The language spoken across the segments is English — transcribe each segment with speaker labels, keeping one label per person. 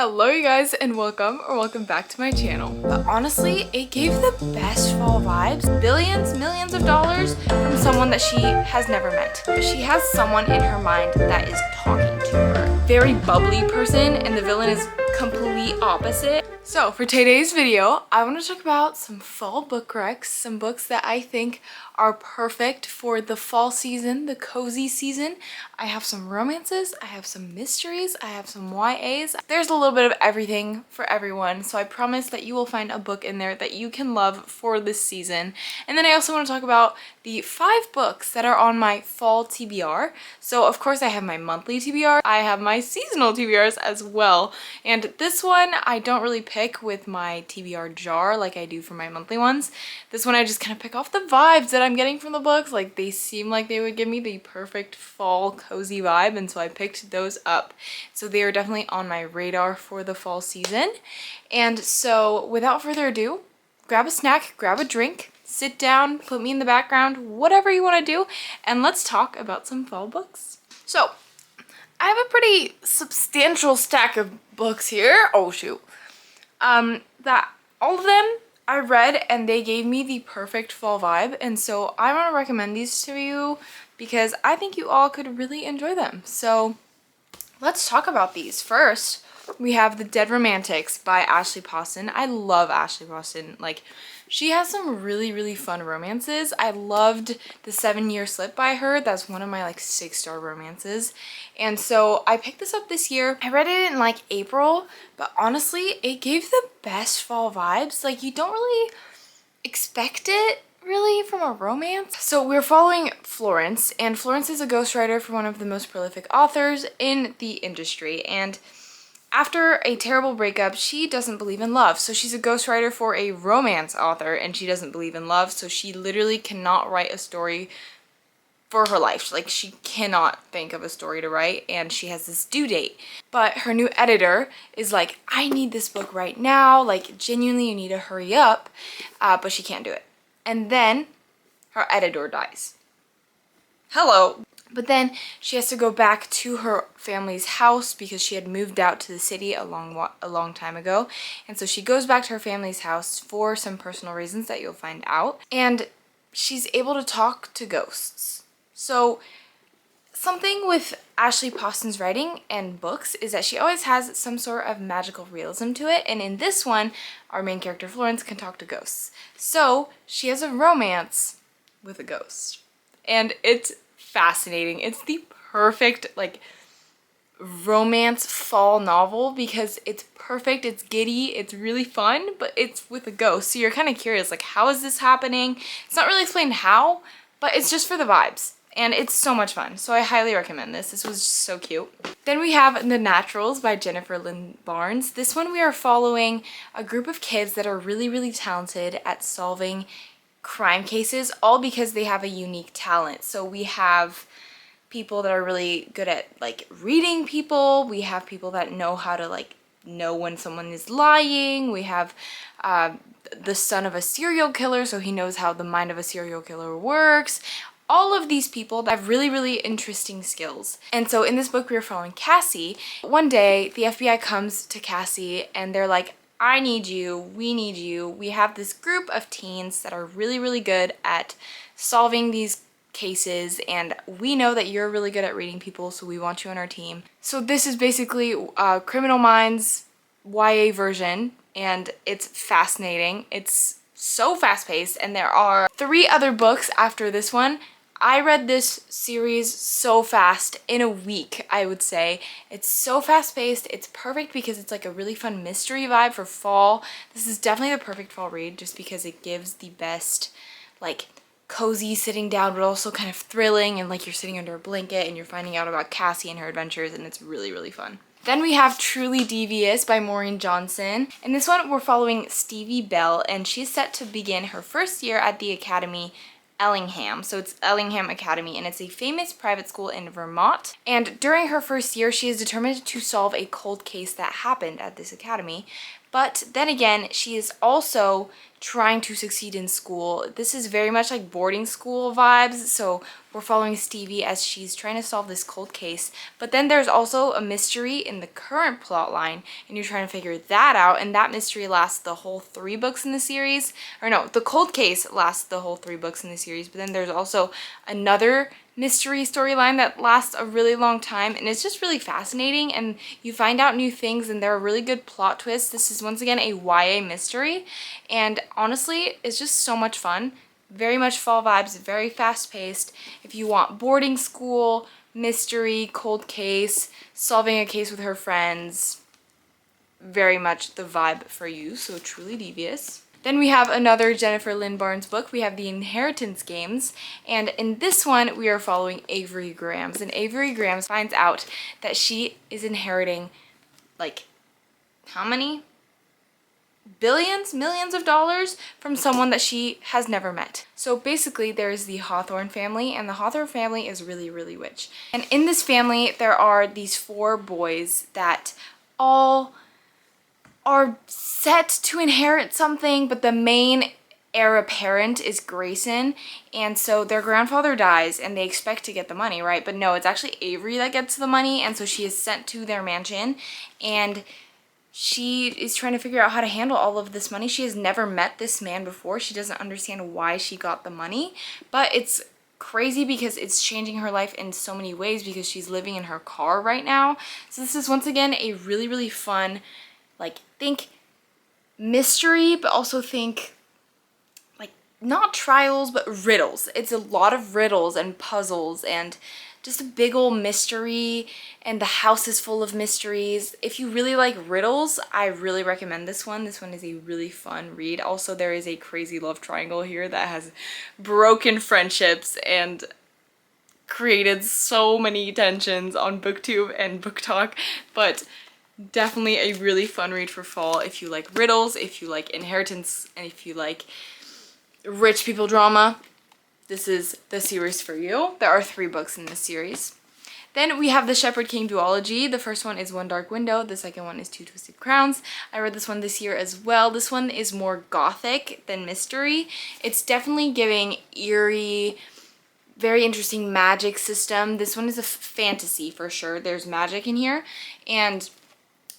Speaker 1: Hello you guys and welcome back to my channel. But honestly, it gave the best fall vibes. Billions, millions of dollars from someone that she has never met. But she has someone in her mind that is talking to her. Very bubbly person, and the villain is complete opposite. So for today's video, I want to talk about some fall book recs, some books that I think are perfect for the fall season, the cozy season. I have some romances, I have some mysteries, I have some YAs. There's a little bit of everything for everyone, so I promise that you will find a book in there that you can love for this season. And then I also want to talk about the 5 books that are on my fall TBR. So of course I have my monthly TBR, I have my seasonal TBRs as well. And this one I don't really pick with my TBR jar like I do for my monthly ones. This one I just kind of pick off the vibes that I'm getting from the books. Like, they seem like they would give me the perfect fall cozy vibe, and so I picked those up. So they are definitely on my radar for the fall season. And so without further ado, grab a snack, grab a drink, sit down, put me in the background, whatever you want to do, and let's talk about some fall books. So I have a pretty substantial stack of books here. Oh shoot. That all of them I read and they gave me the perfect fall vibe, and so I want to recommend these to you because I think you all could really enjoy them. So let's talk about these. First, we have The Dead Romantics by Ashley Poston. I love Ashley Poston. Like, she has some really fun romances. I loved The 7-Year Slip by her. That's one of my like 6-star romances. And so I picked this up this year. I read it in like April, but honestly, it gave the best fall vibes. Like, you don't really expect it really from a romance. So we're following Florence, and Florence is a ghostwriter for one of the most prolific authors in the industry. And after a terrible breakup, she doesn't believe in love. So she's a ghostwriter for a romance author, and she doesn't believe in love. So she literally cannot write a story for her life. Like, she cannot think of a story to write, and she has this due date. But her new editor is like, I need this book right now. Like, genuinely, you need to hurry up. But she can't do it. And then her editor dies. Hello. But then she has to go back to her family's house because she had moved out to the city a long time ago. And so she goes back to her family's house for some personal reasons that you'll find out. And she's able to talk to ghosts. So something with Ashley Poston's writing and books is that she always has some sort of magical realism to it. And in this one, our main character Florence can talk to ghosts. So she has a romance with a ghost. And it's fascinating. It's the perfect like romance fall novel because it's perfect, it's giddy, it's really fun, but it's with a ghost. So you're kind of curious, like, how is this happening? It's not really explained how, but it's just for the vibes. And it's so much fun. So I highly recommend this. This was just so cute. Then we have The Naturals by Jennifer Lynn Barnes. This one we are following a group of kids that are really talented at solving crime cases, all because they have a unique talent. So we have people that are really good at like reading people. We have people that know how to like know when someone is lying. We have the son of a serial killer, so he knows how the mind of a serial killer works. All of these people that have really interesting skills. And so in this book, we are following Cassie. One day, the FBI comes to Cassie and they're like, I need you, we need you. We have this group of teens that are really good at solving these cases, and we know that you're really good at reading people, so we want you on our team. So this is basically Criminal Minds YA version, and it's fascinating. It's so fast-paced, and there are 3 other books after this one. I read this series so fast, in a week, I would say. It's so fast-paced. It's perfect because it's like a really fun mystery vibe for fall. This is definitely the perfect fall read just because it gives the best, like, cozy sitting down, but also kind of thrilling, and like you're sitting under a blanket and you're finding out about Cassie and her adventures, and it's really fun. Then we have Truly Devious by Maureen Johnson. In this one, we're following Stevie Bell, and she's set to begin her first year at the Academy Ellingham. So it's Ellingham Academy, and it's a famous private school in Vermont. And during her first year, she is determined to solve a cold case that happened at this academy. But then again, she is also trying to succeed in school. This is very much like boarding school vibes. So we're following Stevie as she's trying to solve this cold case. But then there's also a mystery in the current plot line, and you're trying to figure that out. And that mystery lasts the whole 3 books in the series. Or no, the cold case lasts the whole 3 books in the series. But then there's also another mystery storyline that lasts a really long time, and it's just really fascinating, and you find out new things, and there are really good plot twists. This is once again a YA mystery, and honestly it's just so much fun. Very much fall vibes, very fast paced. If you want boarding school, mystery, cold case, solving a case with her friends, very much the vibe for you. So truly Devious. Then we have another Jennifer Lynn Barnes book. We have The Inheritance Games, and in this one we are following Avery Grams, and Avery Grams finds out that she is inheriting, like, how many? Billions, millions of dollars from someone that she has never met. So basically there's the Hawthorne family, and the Hawthorne family is really, really rich. And in this family there are these 4 boys that all are set to inherit something, but the main heir apparent is Grayson, and so their grandfather dies and they expect to get the money, right? But no, it's actually Avery that gets the money, and so she is sent to their mansion, and she is trying to figure out how to handle all of this money. She has never met this man before. She doesn't understand why she got the money, but it's crazy because it's changing her life in so many ways because she's living in her car right now. So this is once again a really, really fun, like, think mystery, but also think, like, not trials, but riddles. It's a lot of riddles and puzzles and just a big old mystery, and the house is full of mysteries. If you really like riddles, I really recommend this one. This one is a really fun read. Also, there is a crazy love triangle here that has broken friendships and created so many tensions on BookTube and BookTok, but definitely a really fun read for fall if you like riddles, if you like inheritance, and if you like rich people drama. This is the series for you. There are 3 books in this series. Then we have the Shepherd King duology. The first one is One Dark Window. The second one is Two Twisted Crowns. I read this one this year as well. This one is more gothic than mystery. It's definitely giving eerie, very interesting magic system. This one is a fantasy for sure. There's magic in here, and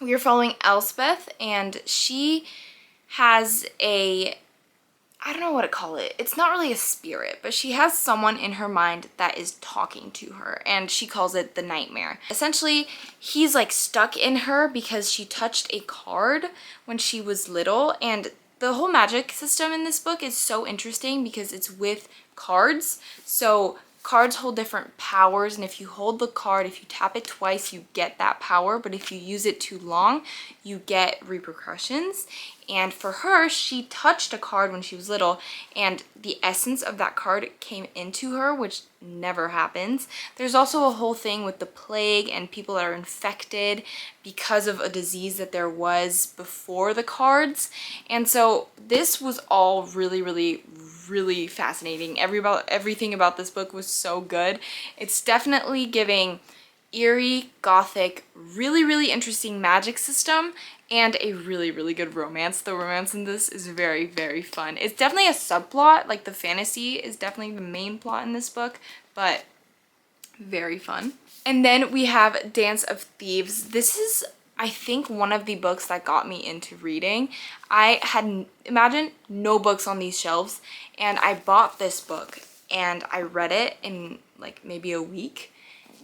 Speaker 1: we are following Elspeth, and she has a, I don't know what to call it. It's not really a spirit, but she has someone in her mind that is talking to her, and she calls it the Nightmare. Essentially, he's like stuck in her because she touched a card when she was little, and the whole magic system in this book is so interesting because it's with cards. So cards hold different powers, and if you hold the card, if you tap it twice, you get that power, but if you use it too long, you get repercussions. And for her, she touched a card when she was little, and the essence of that card came into her, which never happens. There's also a whole thing with the plague and people that are infected because of a disease that there was before the cards. And so this was all really, really, really fascinating. Everything about this book was so good. It's definitely giving eerie, gothic, really, really interesting magic system, and a really, really good romance. The romance in this is very, very fun. It's definitely a subplot, like the fantasy is definitely the main plot in this book, but very fun. And then we have Dance of Thieves. This is, I think, one of the books that got me into reading. I had, imagine, no books on these shelves, and I bought this book and I read it in like maybe a week,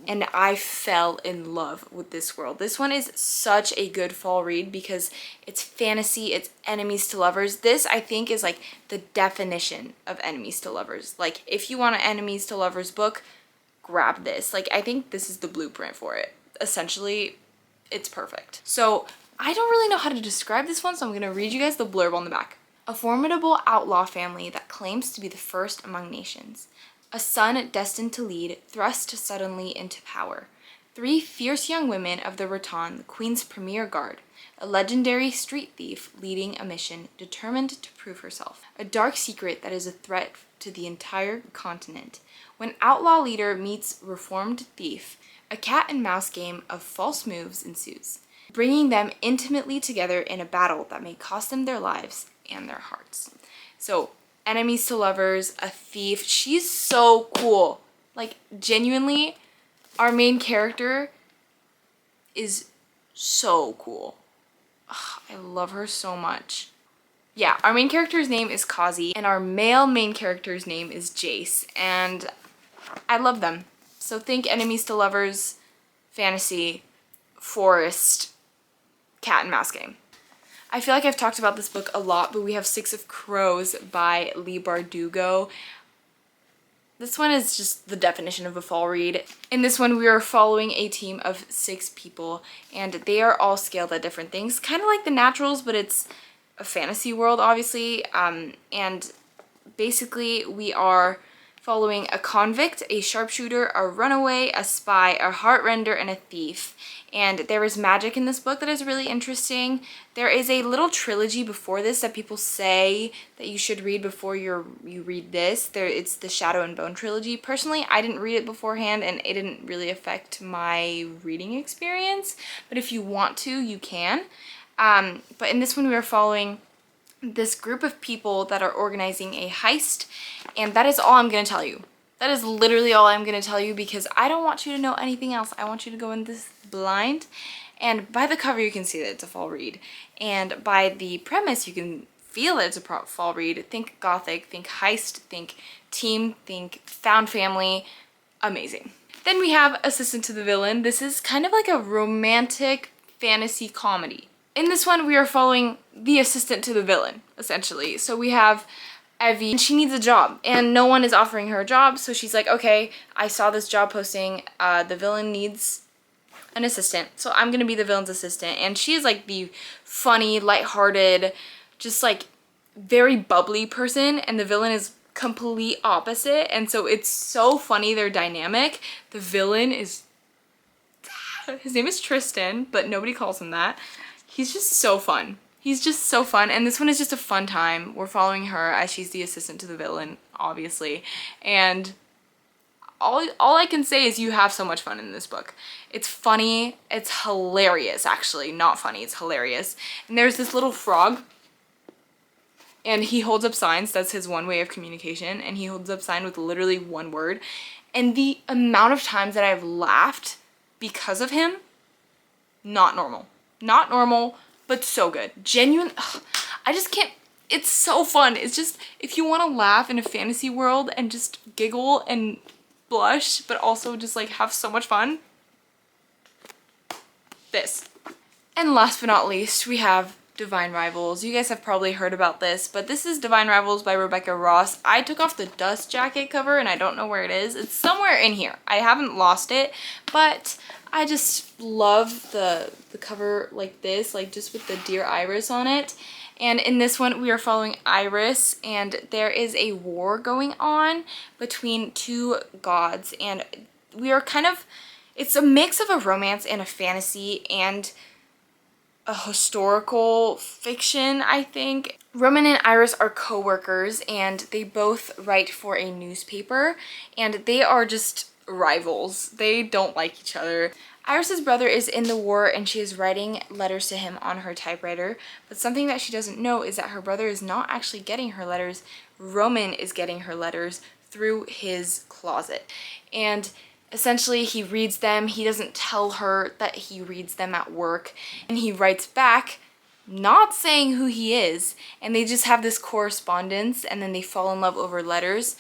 Speaker 1: and I fell in love with this world. This one is such a good fall read because it's fantasy, it's enemies to lovers. This, I think, is like the definition of enemies to lovers. Like, if you want an enemies to lovers book, grab this. Like, I think this is the blueprint for it. Essentially, it's perfect. So I don't really know how to describe this one, so I'm gonna read you guys the blurb on the back. A formidable outlaw family that claims to be the first among nations. A son destined to lead, thrust suddenly into power. 3 fierce young women of the Raton, the Queen's premier guard. A legendary street thief leading a mission, determined to prove herself. A dark secret that is a threat to the entire continent. When outlaw leader meets reformed thief, a cat and mouse game of false moves ensues. bringing them intimately together in a battle that may cost them their lives and their hearts. So, enemies to lovers, a thief. She's so cool. Like, genuinely, our main character is so cool. Ugh, I love her so much. Yeah, our main character's name is Kazi, and our male main character's name is Jace, and I love them. So think enemies to lovers, fantasy, forest, cat and mouse game. I feel like I've talked about this book a lot, but we have Six of Crows by Leigh Bardugo. This one is just the definition of a fall read. In this one, we are following a team of 6 people, and they are all scaled at different things. Kind of like the Naturals, but it's a fantasy world, obviously. And basically, we are following a convict, a sharpshooter, a runaway, a spy, a heartrender, and a thief. And there is magic in this book that is really interesting. There is a little trilogy before this that people say that you should read before you read this. It's the Shadow and Bone trilogy. Personally, I didn't read it beforehand and it didn't really affect my reading experience. But if you want to, you can. But in this one, we are following this group of people that are organizing a heist, and that is all I'm gonna tell you. That is literally all I'm gonna tell you because I don't want you to know anything else. I want you to go in this blind, and by the cover you can see that it's a fall read, and by the premise you can feel that it's a fall read. Think gothic, think heist, think team, think found family. Amazing. Then we have Assistant to the Villain. This is kind of like a romantic fantasy comedy. In this one, we are following the assistant to the villain, essentially. So we have Evie, and she needs a job, and no one is offering her a job, so she's like, okay, I saw this job posting, the villain needs an assistant, so I'm gonna be the villain's assistant. And she is like the funny, lighthearted, just like very bubbly person, and the villain is complete opposite, and so it's so funny, their dynamic. The villain is, his name is Tristan, but nobody calls him that. He's just so fun. He's just so fun, and this one is just a fun time. We're following her as she's the assistant to the villain, obviously, and all I can say is you have so much fun in this book. It's funny, it's hilarious, actually. Not funny, it's hilarious. And there's this little frog, and he holds up signs. That's his one way of communication, and he holds up sign with literally one word. And the amount of times that I've laughed because of him, not normal. Not normal, but so good. Genuine. Ugh, I just can't. It's so fun. It's just, if you want to laugh in a fantasy world and just giggle and blush, but also just like have so much fun, this. And last but not least, we have Divine Rivals. You guys have probably heard about this, but this is Divine Rivals by Rebecca Ross. I took off the dust jacket cover and I don't know where it is. It's somewhere in here. I haven't lost it, but I just love the cover like this, like just with the deer iris on it. And in this one, we are following Iris, and there is a war going on between 2 gods, and we are kind of, it's a mix of a romance and a fantasy and a historical fiction, I think. Roman and Iris are co-workers, and they both write for a newspaper, and they are just rivals. They don't like each other. Iris's brother is in the war, and she is writing letters to him on her typewriter, but something that she doesn't know is that her brother is not actually getting her letters. Roman is getting her letters through his closet, and essentially he reads them. He doesn't tell her that he reads them at work, and he writes back not saying who he is, and they just have this correspondence, and then they fall in love over letters.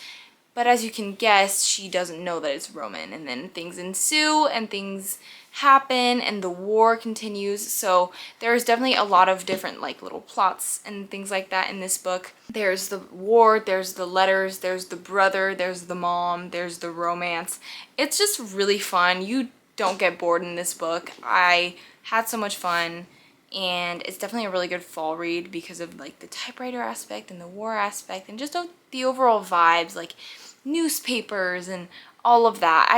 Speaker 1: But as you can guess, she doesn't know that it's Roman, and then things ensue and things happen and the war continues. So there's definitely a lot of different like little plots and things like that in this book. There's the war, there's the letters, there's the brother, there's the mom, there's the romance. It's just really fun. You don't get bored in this book. I had so much fun. And it's definitely a really good fall read because of like the typewriter aspect and the war aspect and just the overall vibes, like newspapers and all of that.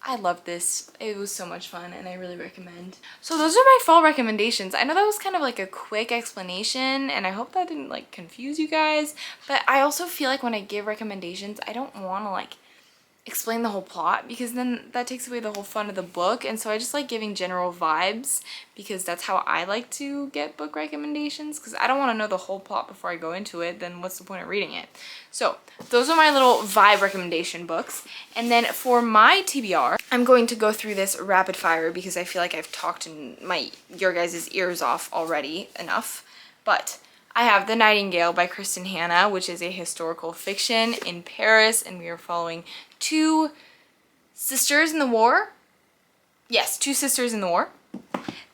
Speaker 1: I loved this. It was so much fun and I really recommend. So those are my fall recommendations. I know that was kind of like a quick explanation and I hope that didn't like confuse you guys, but I also feel like when I give recommendations, I don't want to like explain the whole plot, because then that takes away the whole fun of the book. And so I just like giving general vibes, because that's how I like to get book recommendations, because I don't want to know the whole plot before I go into it. Then what's the point of reading it? So those are my little vibe recommendation books. And then for my TBR, I'm going to go through this rapid fire because I feel like I've talked in your guys' ears off already enough. But I have The Nightingale by Kristen Hanna, which is a historical fiction in Paris, and we are following two sisters in the war. Yes, two sisters in the war.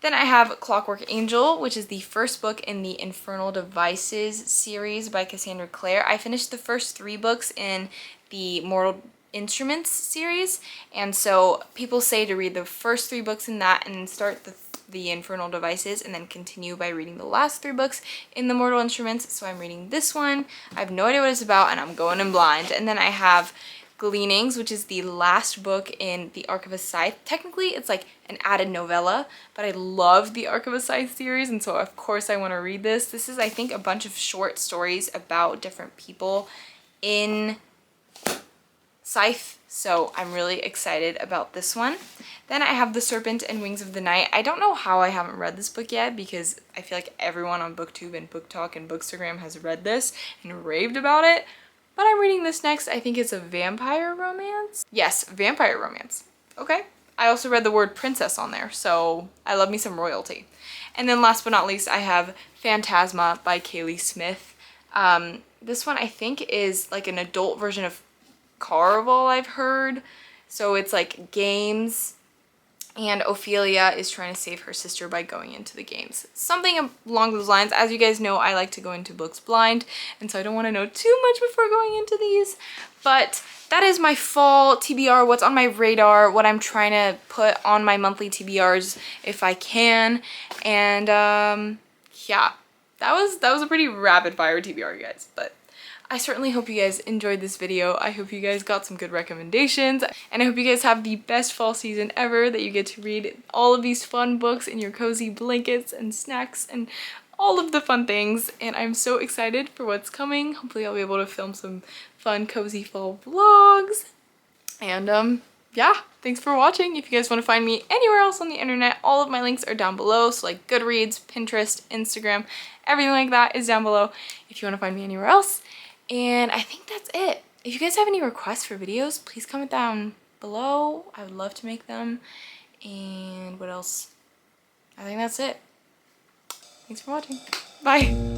Speaker 1: Then I have Clockwork Angel, which is the first book in the Infernal Devices series by Cassandra Clare. I finished the first 3 books in the Mortal Instruments series, and so people say to read the first 3 books in that and then start the Infernal Devices and then continue by reading the last 3 books in the Mortal Instruments. So I'm reading this one. I have no idea what it's about and I'm going in blind. And then I have Gleanings, which is the last book in the Arc of a Scythe. Technically it's like an added novella, but I love the Arc of a Scythe series, and so of course I want to read this. This is, I think, a bunch of short stories about different people in Scythe, so I'm really excited about this one. Then I have The Serpent and Wings of the Night. I don't know how I haven't read this book yet, because I feel like everyone on BookTube and BookTok and Bookstagram has read this and raved about it. But I'm reading this next. I think it's a vampire romance. Yes, vampire romance. Okay. I also read the word princess on there, so I love me some royalty. And then last but not least, I have Phantasma by Kaylee Smith. This one I think is like an adult version of Caraval, I've heard. So it's like games, and Ophelia is trying to save her sister by going into the games. Something along those lines. As you guys know, I like to go into books blind, and so I don't want to know too much before going into these. But that is my fall TBR, what's on my radar, what I'm trying to put on my monthly TBRs if I can. And yeah, that was a pretty rapid fire TBR, you guys. But I certainly hope you guys enjoyed this video. I hope you guys got some good recommendations, and I hope you guys have the best fall season ever, that you get to read all of these fun books in your cozy blankets and snacks and all of the fun things. And I'm so excited for what's coming. Hopefully I'll be able to film some fun cozy fall vlogs. And yeah, thanks for watching. If you guys want to find me anywhere else on the internet, all of my links are down below. So like Goodreads, Pinterest, Instagram, everything like that is down below if you want to find me anywhere else. And I think that's it. If you guys have any requests for videos, please comment down below. I would love to make them. And what else? I think that's it. Thanks for watching. Bye.